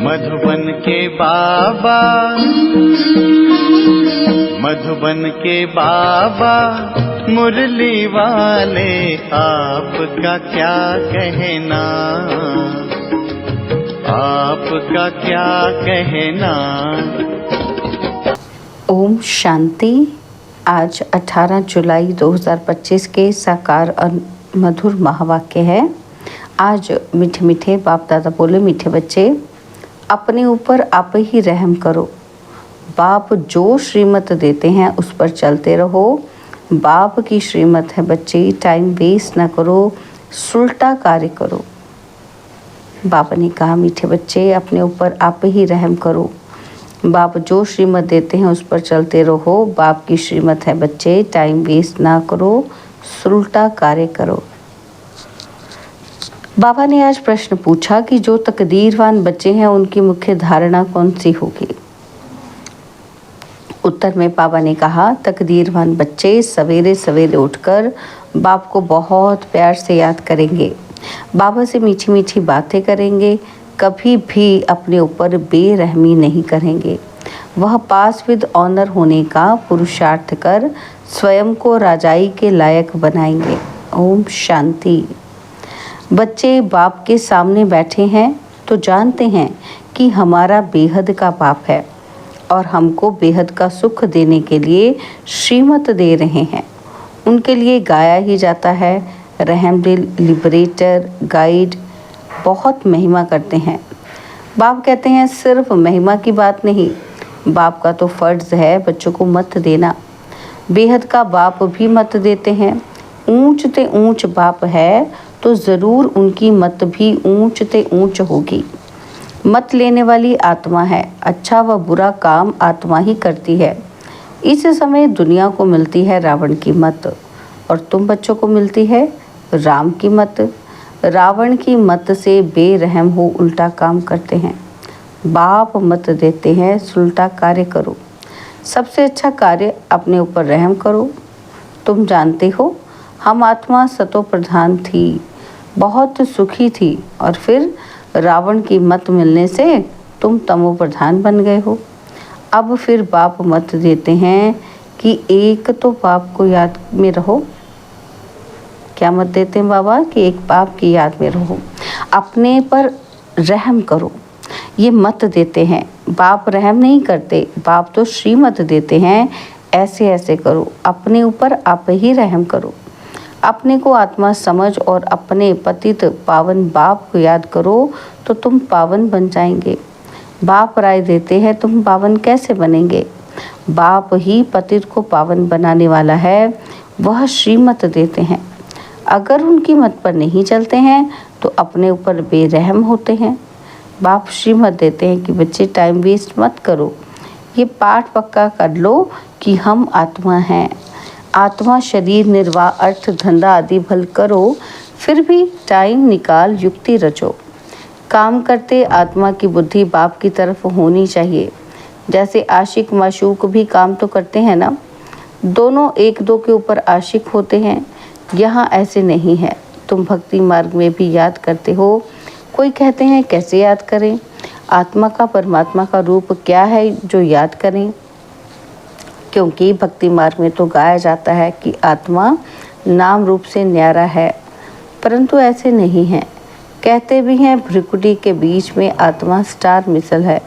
मधुबन के बाबा, मधुबन के बाबा मुरली वाले, आपका क्या कहना, आपका क्या कहना। ओम शांति। आज 18 जुलाई 2025 के साकार और मधुर महावाक्य है। आज मीठे मीठे बाप दादा बोले, मीठे बच्चे अपने ऊपर आप ही रहम करो। बाप जो श्रीमत देते हैं उस पर चलते रहो। बाप की श्रीमत है बच्चे, टाइम वेस्ट ना करो, सुलटा कार्य करो। बाबा ने कहा मीठे बच्चे अपने ऊपर आप ही रहम करो। बाप जो श्रीमत देते हैं उस पर चलते रहो। बाप की श्रीमत है बच्चे, टाइम वेस्ट ना करो, सुलटा कार्य करो। बाबा ने आज प्रश्न पूछा कि जो तकदीरवान बच्चे हैं उनकी मुख्य धारणा कौन सी होगी। उत्तर में बाबा ने कहा, तकदीरवान बच्चे सवेरे सवेरे उठकर बाप को बहुत प्यार से याद करेंगे, बाबा से मीठी मीठी बातें करेंगे, कभी भी अपने ऊपर बेरहमी नहीं करेंगे। वह पास विद ऑनर होने का पुरुषार्थ कर स्वयं को राजाई के लायक बनाएंगे। ओम शांति। बच्चे बाप के सामने बैठे हैं तो जानते हैं कि हमारा बेहद का बाप है और हमको बेहद का सुख देने के लिए श्रीमत दे रहे हैं। उनके लिए गाया ही जाता है, रहमदिल, लिबरेटर, गाइड, बहुत महिमा करते हैं। बाप कहते हैं सिर्फ महिमा की बात नहीं, बाप का तो फर्ज है बच्चों को मत देना। बेहद का बाप भी मत देते हैं। ऊंच ते ऊंच बाप है तो ज़रूर उनकी मत भी ऊंच ते ऊंच होगी। मत लेने वाली आत्मा है, अच्छा व बुरा काम आत्मा ही करती है। इस समय दुनिया को मिलती है रावण की मत और तुम बच्चों को मिलती है राम की मत। रावण की मत से बेरहम हो उल्टा काम करते हैं। बाप मत देते हैं सुलटा कार्य करो। सबसे अच्छा कार्य अपने ऊपर रहम करो। तुम जानते हो हम आत्मा सतो प्रधान थी, बहुत सुखी थी और फिर रावण की मत मिलने से तुम तमो प्रधान बन गए हो। अब फिर बाप मत देते हैं कि एक तो बाप को याद में रहो। क्या मत देते हैं बाबा कि एक बाप की याद में रहो, अपने पर रहम करो। ये मत देते हैं। बाप रहम नहीं करते, बाप तो श्रीमत देते हैं, ऐसे ऐसे करो, अपने ऊपर आप ही रहम करो। अपने को आत्मा समझ और अपने पतित पावन बाप को याद करो तो तुम पावन बन जाएंगे। बाप राय देते हैं, तुम पावन कैसे बनेंगे। बाप ही पतित को पावन बनाने वाला है, वह श्रीमत देते हैं। अगर उनकी मत पर नहीं चलते हैं तो अपने ऊपर बेरहम होते हैं। बाप श्रीमत देते हैं कि बच्चे टाइम वेस्ट मत करो, ये पाठ पक्का कर लो कि हम आत्मा हैं। आत्मा शरीर निर्वाह अर्थ धंधा आदि भल करो, फिर भी टाइम निकाल युक्ति रचो। काम करते आत्मा की बुद्धि बाप की तरफ होनी चाहिए। जैसे आशिक माशूक भी काम तो करते हैं ना, दोनों एक दो के ऊपर आशिक होते हैं। यहाँ ऐसे नहीं है। तुम भक्ति मार्ग में भी याद करते हो। कोई कहते हैं कैसे याद करें, आत्मा का परमात्मा का रूप क्या है जो याद करें। क्योंकि भक्ति मार्ग में तो गाया जाता है कि आत्मा नाम रूप से न्यारा है, परंतु ऐसे नहीं है। कहते भी हैं भ्रिकुटी के बीच में आत्मा स्टार मिसल है।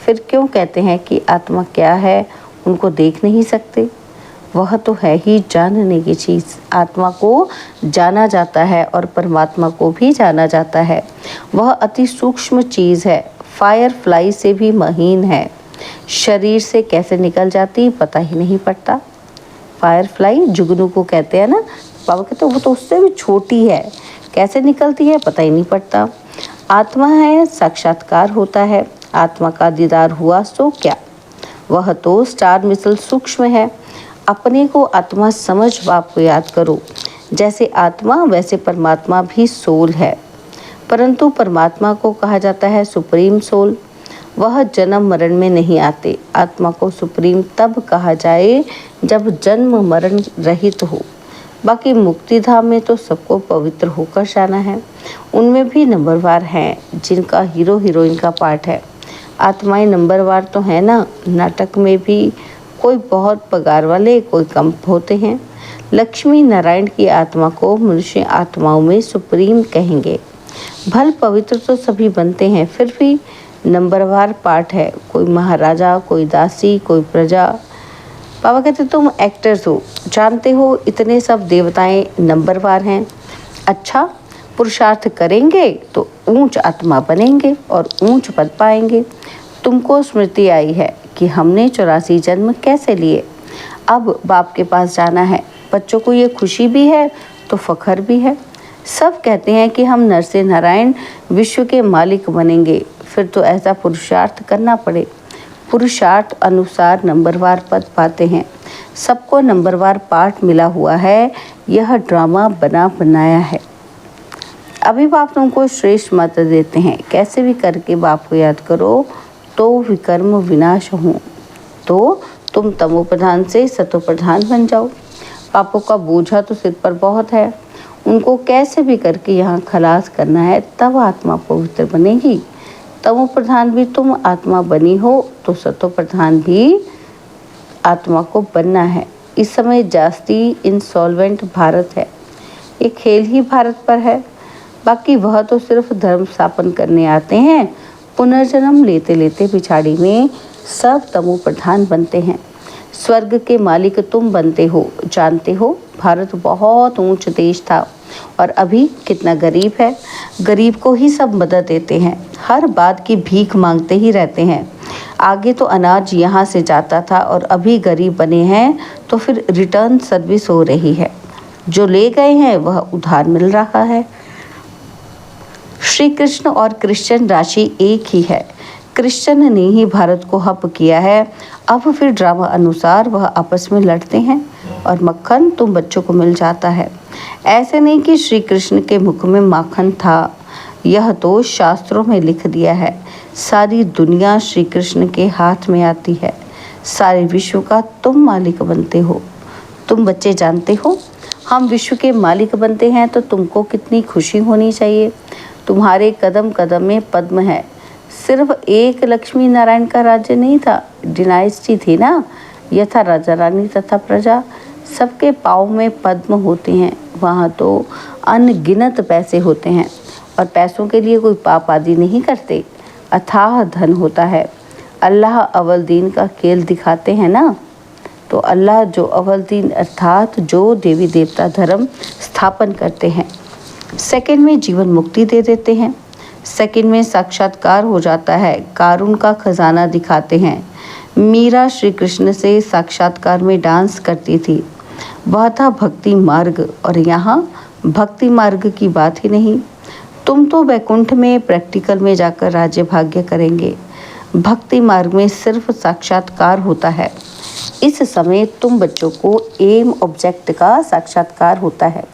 फिर क्यों कहते हैं कि आत्मा क्या है, उनको देख नहीं सकते। वह तो है ही जानने की चीज़। आत्मा को जाना जाता है और परमात्मा को भी जाना जाता है। वह अति सूक्ष्म चीज़ है, फायर फ्लाई से भी महीन है। शरीर से कैसे निकल जाती पता ही नहीं पड़ता। फायर फ्लाई जुगनू को कहते हैं ना, बाबा कहते हैं वो तो उससे भी छोटी है, कैसे निकलती है पता ही नहीं पड़ता। आत्मा है, साक्षात्कार होता है। आत्मा का दीदार हुआ सो क्या, वह तो स्टार मिसल सूक्ष्म है। अपने को आत्मा समझ बाप को याद करो। जैसे आत्मा वैसे परमात्मा भी सोल है, परंतु परमात्मा को कहा जाता है सुप्रीम सोल। वह जन्म मरण में नहीं आते। आत्मा को सुप्रीम तब कहा जाए जब जन्म मरण रहित हो। बाकी मुक्ति धाम में तो सबको पवित्र होकर जाना है। उनमें भी नंबरवार हैं जिनका हीरो हीरोइन का पार्ट है। आत्माएं नंबरवार तो है ना। नाटक में भी कोई बहुत पगार वाले, कोई कम होते हैं। लक्ष्मी नारायण की आत्मा को मनुष्य आत्माओं में सुप्रीम कहेंगे। भल पवित्र तो सभी बनते हैं, फिर भी नंबरवार पार्ट है। कोई महाराजा, कोई दासी, कोई प्रजा। बाबा कहते तुम एक्टर्स हो, जानते हो इतने सब देवताएं नंबरवार हैं। अच्छा, पुरुषार्थ करेंगे तो ऊंच आत्मा बनेंगे और ऊंच पद पाएंगे। तुमको स्मृति आई है कि हमने 84 जन्म कैसे लिए। अब बाप के पास जाना है। बच्चों को ये खुशी भी है तो फख्र भी है। सब कहते हैं कि हम नरसिंह नारायण विश्व के मालिक बनेंगे, फिर तो ऐसा पुरुषार्थ करना पड़े। पुरुषार्थ अनुसार नंबरवार पद पाते हैं। सबको नंबरवार पाठ मिला हुआ है। यह ड्रामा बना बनाया है। अभी बाप तुमको श्रेष्ठ मत देते हैं। कैसे भी करके बाप को याद करो तो विकर्म विनाश हो, तो तुम तमो प्रधान से सतो प्रधान बन जाओ। पापों का बोझा तो सिर पर बहुत है, उनको कैसे भी करके यहाँ खलास करना है, तब आत्मा पवित्र बनेगी। तमो प्रधान भी तुम आत्मा बनी हो तो सतो प्रधान भी आत्मा को बनना है। इस समय जास्ती इंसॉल्वेंट भारत है। ये खेल ही भारत पर है। बाकी वह तो सिर्फ धर्म स्थापन करने आते हैं। पुनर्जन्म लेते लेते पिछाड़ी में सब तमो प्रधान बनते हैं। स्वर्ग के मालिक तुम बनते हो। जानते हो भारत बहुत ऊंच देश था और अभी कितना गरीब है। गरीब को ही सब मदद देते हैं, हर बात की भीख मांगते ही रहते हैं। आगे तो अनाज यहाँ से जाता था और अभी गरीब बने हैं तो फिर रिटर्न सर्विस हो रही है। जो ले गए हैं वह उधार मिल रहा है। श्री कृष्ण और क्रिश्चियन राशि एक ही है। क्रिश्चियन ने ही भारत को हप किया है। अब फिर ड्रामा अनुसार वह आपस में लड़ते हैं और मक्खन तुम बच्चों को मिल जाता है। ऐसे नहीं कि श्री कृष्ण के मुख में माखन था, यह तो शास्त्रों में लिख दिया है। सारी दुनिया श्री कृष्ण के हाथ में आती है। सारे विश्व का तुम मालिक बनते हो। तुम बच्चे जानते हो हम विश्व के मालिक बनते हैं तो तुमको कितनी खुशी होनी चाहिए। तुम्हारे कदम कदम में पद्म है। सिर्फ एक लक्ष्मी नारायण का राज्य नहीं था, डिनाइस्टी थी ना। यह था राजा रानी तथा प्रजा। सबके पाँव में पद्म होते हैं। वहाँ तो अनगिनत पैसे होते हैं और पैसों के लिए कोई पाप आदि नहीं करते। अथाह धन होता है। अल्लाह अव्वल दीन का खेल दिखाते हैं ना, तो अल्लाह जो अव्वल दीन अर्थात जो देवी देवता धर्म स्थापन करते हैं, सेकंड में जीवन मुक्ति दे देते हैं। सेकंड में साक्षात्कार हो जाता है। कारुण का खजाना दिखाते हैं। मीरा श्री कृष्ण से साक्षात्कार में डांस करती थी। वह था भक्ति मार्ग और यहाँ भक्ति मार्ग की बात ही नहीं। तुम तो वैकुंठ में प्रैक्टिकल में जाकर राज्य भाग्य करेंगे। भक्ति मार्ग में सिर्फ साक्षात्कार होता है। इस समय तुम बच्चों को एम ऑब्जेक्ट का साक्षात्कार होता है।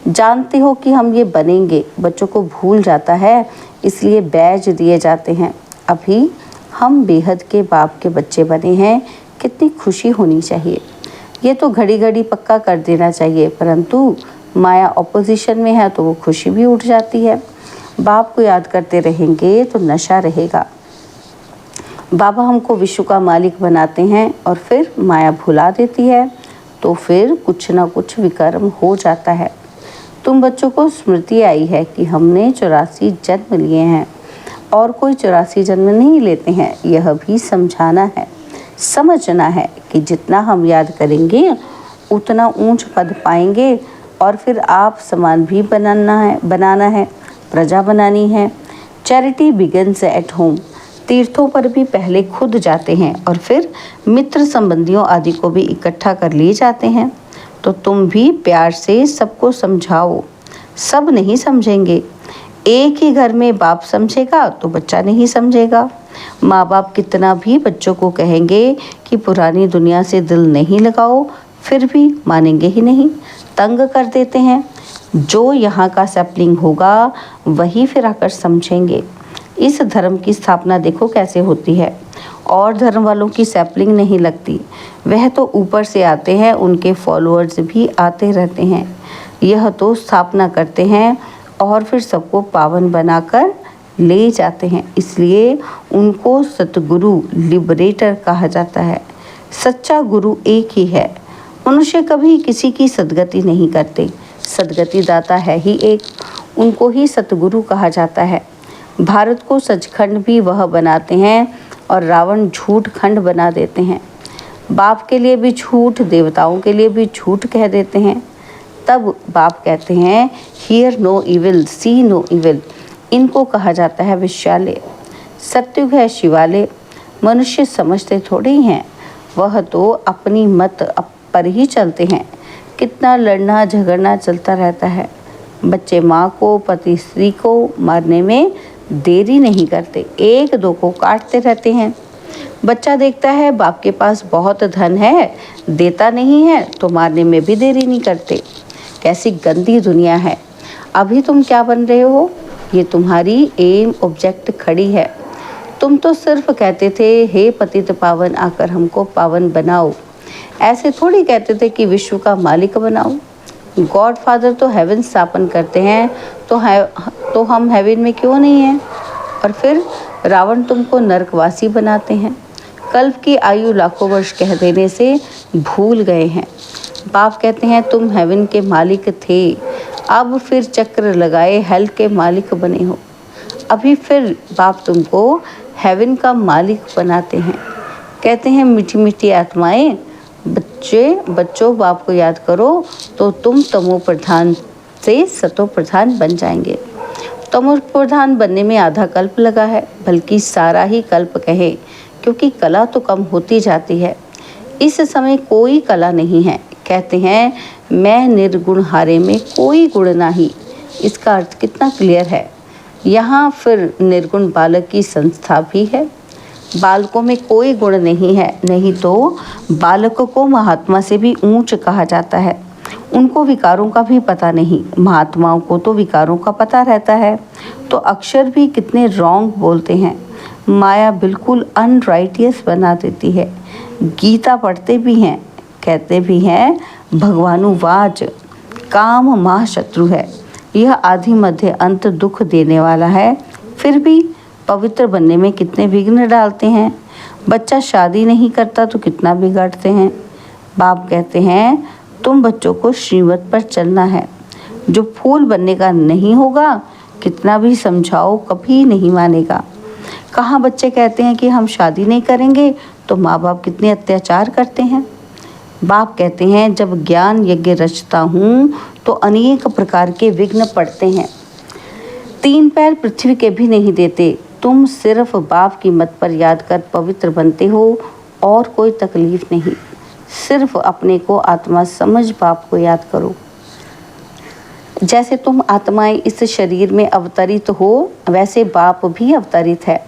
जानते हो कि हम ये बनेंगे। बच्चों को भूल जाता है, इसलिए बैज दिए जाते हैं। अभी हम बेहद के बाप के बच्चे बने हैं, कितनी खुशी होनी चाहिए। ये तो घड़ी घड़ी पक्का कर देना चाहिए, परंतु माया ऑपोजिशन में है तो वो खुशी भी उठ जाती है। बाप को याद करते रहेंगे तो नशा रहेगा। बाबा हमको विश्व का मालिक बनाते हैं और फिर माया भुला देती है, तो फिर कुछ ना कुछ विकर्म हो जाता है। तुम बच्चों को स्मृति आई है कि हमने 84 जन्म लिए हैं और कोई 84 जन्म नहीं लेते हैं। यह भी समझाना है, समझना है कि जितना हम याद करेंगे उतना ऊंच पद पाएंगे और फिर आप समान भी बनाना है, प्रजा बनानी है। Charity begins at home. तीर्थों पर भी पहले खुद जाते हैं और फिर मित्र संबंधियों आदि को भी इकट्ठा कर लिए जाते हैं। तो तुम भी प्यार से सबको समझाओ। सब नहीं समझेंगे। एक ही घर में बाप समझेगा तो बच्चा नहीं समझेगा। माँ बाप कितना भी बच्चों को कहेंगे कि पुरानी दुनिया से दिल नहीं लगाओ, फिर भी मानेंगे ही नहीं, तंग कर देते हैं। जो यहाँ का सैपलिंग होगा वही फिर आकर समझेंगे। इस धर्म की स्थापना देखो कैसे होती है। और धर्म वालों की सैपलिंग नहीं लगती, वह तो ऊपर से आते हैं, उनके फॉलोअर्स भी आते रहते हैं। यह तो स्थापना करते हैं और फिर सबको पावन बनाकर ले जाते हैं, इसलिए उनको सतगुरु लिबरेटर कहा जाता है। सच्चा गुरु एक ही है। मनुष्य कभी किसी की सद्गति नहीं करते, सद्गति दाता है ही एक, उनको ही सतगुरु कहा जाता है। भारत को सचखंड भी वह बनाते हैं और रावण झूठ खंड बना देते हैं। बाप के लिए भी झूठ, देवताओं के लिए भी झूठ कह देते हैं। तब बाप कहते हैं hear no evil, see no evil. इनको कहा जाता है विश्वालय। सत्युग है शिवालय। मनुष्य समझते थोड़े ही हैं, वह तो अपनी मत पर ही चलते हैं। कितना लड़ना झगड़ना चलता रहता है। बच्चे माँ को, पति स्त्री को मारने में देरी नहीं करते, एक दो को काटते रहते हैं। बच्चा देखता है बाप के पास बहुत धन है, देता नहीं है तो मारने में भी देरी नहीं करते। कैसी गंदी दुनिया है। अभी तुम क्या बन रहे हो? ये तुम्हारी एम ऑब्जेक्ट खड़ी है। तुम तो सिर्फ कहते थे हे पतित पावन आकर हमको पावन बनाओ। ऐसे थोड़ी कहते थे कि विश्व का मालिक बनाओ। गॉड फादर तो हेवन स्थापन करते हैं, तो हम हेवन में क्यों नहीं हैं? और फिर रावण तुमको नरकवासी बनाते हैं। कल्प की आयु लाखों वर्ष कह देने से भूल गए हैं। बाप कहते हैं तुम हेवन के मालिक थे, अब फिर चक्र लगाए हेल के मालिक बने हो। अभी फिर बाप तुमको हेवन का मालिक बनाते हैं। कहते हैं मीठी मीठी आत्माएं, बच्चों बाप को याद करो तो तुम तमो प्रधान से सतो प्रधान बन जाएंगे। तमो प्रधान बनने में आधा कल्प लगा है, बल्कि सारा ही कल्प कहे, क्योंकि कला तो कम होती जाती है। इस समय कोई कला नहीं है। कहते हैं मैं निर्गुण हारे में कोई गुण नहीं। इसका अर्थ कितना क्लियर है। यहाँ फिर निर्गुण बालक की संस्था भी है। बालकों में कोई गुण नहीं है, नहीं तो बालकों को महात्मा से भी ऊंच कहा जाता है। उनको विकारों का भी पता नहीं, महात्माओं को तो विकारों का पता रहता है। तो अक्षर भी कितने रॉन्ग बोलते हैं। माया बिल्कुल अनराइटियस बना देती है। गीता पढ़ते भी हैं, कहते भी हैं भगवानुवाच काम महाशत्रु है, यह आदि मध्य अंत दुख देने वाला है। फिर भी पवित्र बनने में कितने विघ्न डालते हैं। बच्चा शादी नहीं करता तो कितना बिगाड़ते हैं। बाप कहते हैं तुम बच्चों को श्रीमत पर चलना है। जो फूल बनने का नहीं होगा, कितना भी समझाओ कभी नहीं मानेगा। कहाँ बच्चे कहते हैं कि हम शादी नहीं करेंगे, तो माँ बाप कितने अत्याचार करते हैं। बाप कहते हैं जब ज्ञान यज्ञ रचता हूँ तो अनेक प्रकार के विघ्न पड़ते हैं। 3 पैर पृथ्वी के भी नहीं देते। तुम सिर्फ बाप की मत पर याद कर पवित्र बनते हो और कोई तकलीफ नहीं। सिर्फ अपने को आत्मा समझ बाप को याद करो। जैसे तुम आत्माएं इस शरीर में अवतरित हो, वैसे बाप भी अवतरित है।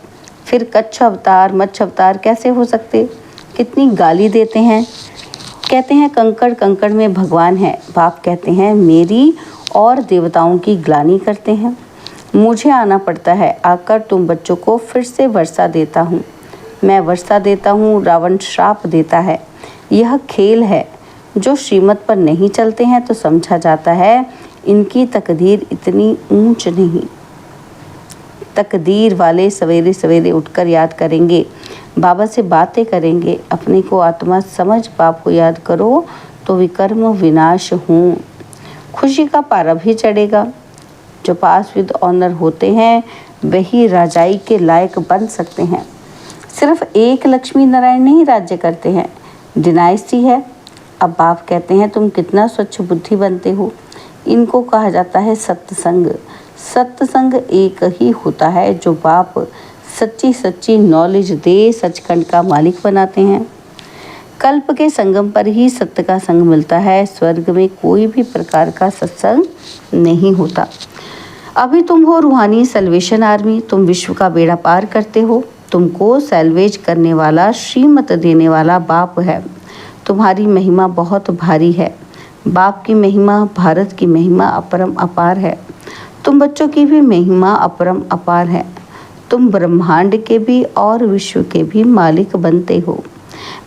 फिर कच्छ अवतार मच्छ अवतार कैसे हो सकते? कितनी गाली देते हैं। कहते हैं कंकड़ कंकड़ में भगवान है। बाप कहते हैं मेरी और देवताओं की ग्लानि करते हैं। मुझे आना पड़ता है, आकर तुम बच्चों को फिर से वर्षा देता हूँ। मैं वर्षा देता हूँ, रावण श्राप देता है। यह खेल है। जो श्रीमत पर नहीं चलते हैं तो समझा जाता है इनकी तकदीर इतनी ऊंच नहीं। तकदीर वाले सवेरे सवेरे उठकर याद करेंगे, बाबा से बातें करेंगे। अपने को आत्मा समझ बाप को याद करो तो विकर्म विनाश हूँ। खुशी का पारा भी चढ़ेगा। जो पास विद ऑनर होते हैं वही राजाई के लायक बन सकते हैं। सिर्फ एक लक्ष्मी नारायण नहीं राज्य करते हैं, डिनाइस्टी है। अब बाप कहते हैं तुम कितना स्वच्छ बुद्धि बनते हो। इनको कहा जाता है सत्संग। सत्संग एक ही होता है जो बाप सच्ची सच्ची नॉलेज दे, सचखंड का मालिक बनाते हैं। कल्प के संगम पर ही सत्य का संग मिलता है। स्वर्ग में कोई भी प्रकार का सत्संग नहीं होता। अभी तुम हो रूहानी सल्वेशन आर्मी। तुम विश्व का बेड़ा पार करते हो। तुमको सैल्वेज करने वाला, श्रीमत देने वाला बाप है। तुम्हारी महिमा बहुत भारी है। बाप की महिमा, भारत की महिमा अपरम अपार है। तुम बच्चों की भी महिमा अपरम अपार है। तुम ब्रह्मांड के भी और विश्व के भी मालिक बनते हो।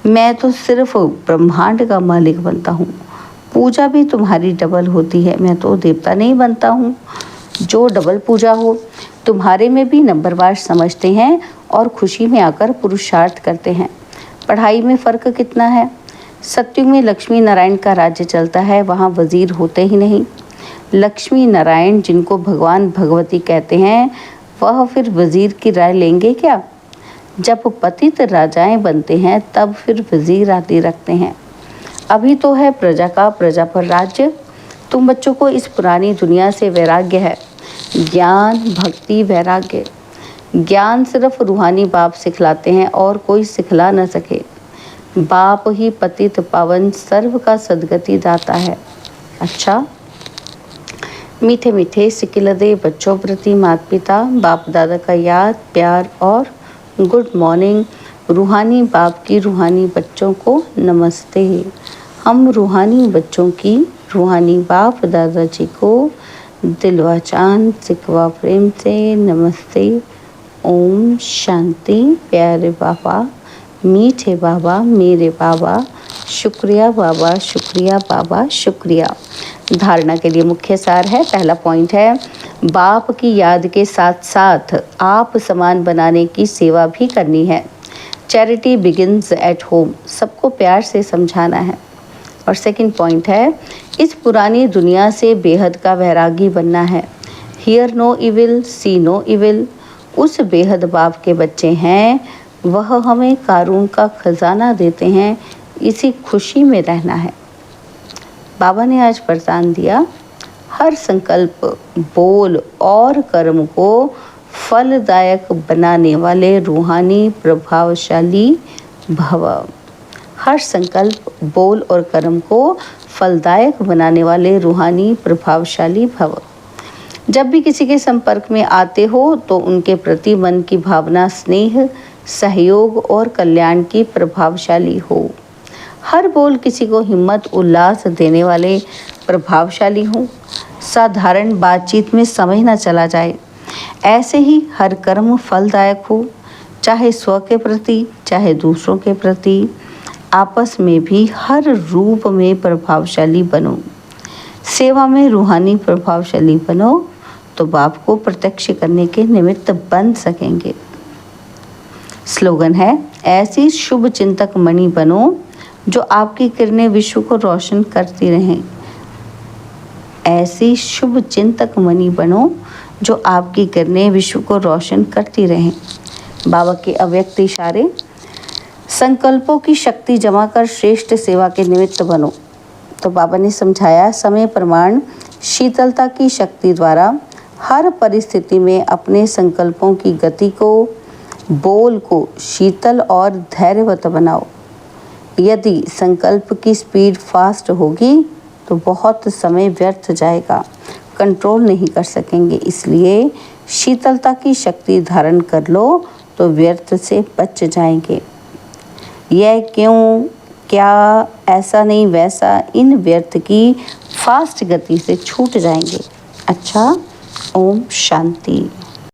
मैं तो सिर्फ ब्रह्मांड का मालिक बनता हूँ। पूजा भी तुम्हारी डबल होती है। मैं तो देवता नहीं बनता हूँ जो डबल पूजा हो। तुम्हारे में भी नंबरवार समझते हैं और खुशी में आकर पुरुषार्थ करते हैं। पढ़ाई में फ़र्क कितना है। सत्युग में लक्ष्मी नारायण का राज्य चलता है, वहाँ वज़ीर होते ही नहीं। लक्ष्मी नारायण जिनको भगवान भगवती कहते हैं, वह फिर वज़ीर की राय लेंगे क्या। जब पतित राजाएं बनते हैं तब फिर वज़ीर आदि रखते हैं। अभी तो है प्रजा का प्रजा पर राज्य। तुम बच्चों को इस पुरानी दुनिया से वैराग्य है, ज्ञान भक्ति वैराग्य। ज्ञान सिर्फ रूहानी बाप सिखलाते हैं और कोई सिखला न सके। बाप ही पतित पावन सर्व का सद्गति दाता है। अच्छा, मीठे मीठे सिकिलदे बच्चों प्रति माता पिता बाप दादा का याद प्यार और गुड मॉर्निंग। रूहानी बाप की रूहानी बच्चों को नमस्ते। हम रूहानी बच्चों की रूहानी बाप दादाजी को दिलवा चांद सिकवा प्रेम से नमस्ते। ओम शांति। प्यारे बाबा, मीठे बाबा, मेरे बाबा, शुक्रिया बाबा, शुक्रिया बाबा, शुक्रिया। धारणा के लिए मुख्य सार है। पहला पॉइंट है, बाप की याद के साथ साथ आप समान बनाने की सेवा भी करनी है। Charity begins at home. सबको प्यार से समझाना है। और सेकंड पॉइंट है, इस पुरानी दुनिया से बेहद का वैरागी बनना है। Hear no evil, see no evil. उस बेहद बाप के बच्चे हैं, वह हमें कारून का खजाना देते हैं, इसी खुशी में रहना है। बाबा ने आज वरदान दिया, हर संकल्प बोल और कर्म को फलदायक बनाने वाले रूहानी प्रभावशाली भव। हर संकल्प बोल और कर्म को फलदायक बनाने वाले रूहानी प्रभावशाली भव। जब भी किसी के संपर्क में आते हो तो उनके प्रति मन की भावना स्नेह, सहयोग और कल्याण की प्रभावशाली हो। हर बोल किसी को हिम्मत उल्लास देने वाले प्रभावशाली हो। साधारण बातचीत में समय न चला जाए। ऐसे ही हर कर्म फलदायक हो, चाहे स्व के प्रति चाहे दूसरों के प्रति। आपस में भी हर रूप में प्रभावशाली बनो। सेवा में रूहानी प्रभावशाली बनो तो बाप को प्रत्यक्ष करने के निमित्त बन सकेंगे। स्लोगन है, ऐसी शुभ चिंतक मणि बनो जो आपकी किरणें विश्व को रोशन करती रहें। ऐसी शुभ चिंतक मणि बनो जो आपकी किरणें विश्व को रोशन करती रहें। बाबा के अव्यक्त इशारे, संकल्पों की शक्ति जमा कर श्रेष्ठ सेवा के निमित्त बनो। तो बाबा ने समझाया, समय प्रमाण शीतलता की शक्ति द्वारा हर परिस्थिति में अपने संकल्पों की गति को, बोल को शीतल और धैर्यवत बनाओ। यदि संकल्प की स्पीड फास्ट होगी तो बहुत समय व्यर्थ जाएगा, कंट्रोल नहीं कर सकेंगे। इसलिए शीतलता की शक्ति धारण कर लो तो व्यर्थ से बच जाएंगे। यह क्यों, क्या, ऐसा नहीं वैसा, इन व्यर्थ की फास्ट गति से छूट जाएंगे। अच्छा, ओम शांति।